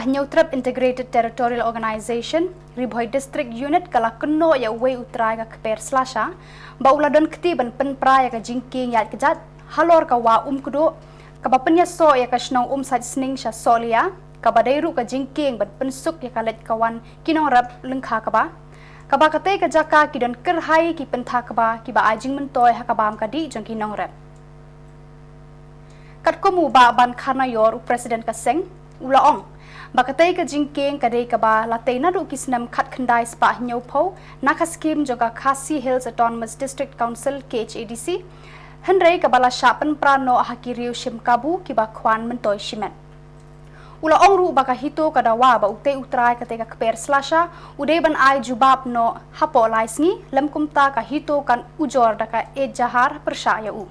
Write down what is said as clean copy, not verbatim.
Nyutrap Integrated Territorial Organization, Riboy District Unit kalakuno ya uwe utrai ka kper slasha, ba uladon ketiban penpra ya ka jingkieng iaid kjat, halor ka wa kudo, ka bapenya so ya ka shnong saj sning sha solia, ka badairu ka jingkieng ban pensuk ya ka let kawan kinong rap lengkha ka ba. Ka ba kate ka jaka ki don kerhai ki pentha ka ba ki ba ajing mentoy ha ka bam ka di jong kinong rap. Kat ko mu ba ban khana yor President ka seng ulaong. Bakatay ka jingkieng kadai ka ba latay na ru kisnam khat khandai spa nyopo naka scheme joga Khasi Hills Autonomous District Council KHADC henrei ka bala shapan prano hakiriu shim kabu ki ba khwan mentoy shimen ula ongru baka HITO kada wa ba utei utrai ka teka kper slasha udei ban ai jubab no hapo laisngi lem kumta ka HITO kan ujor daka ejahar persya u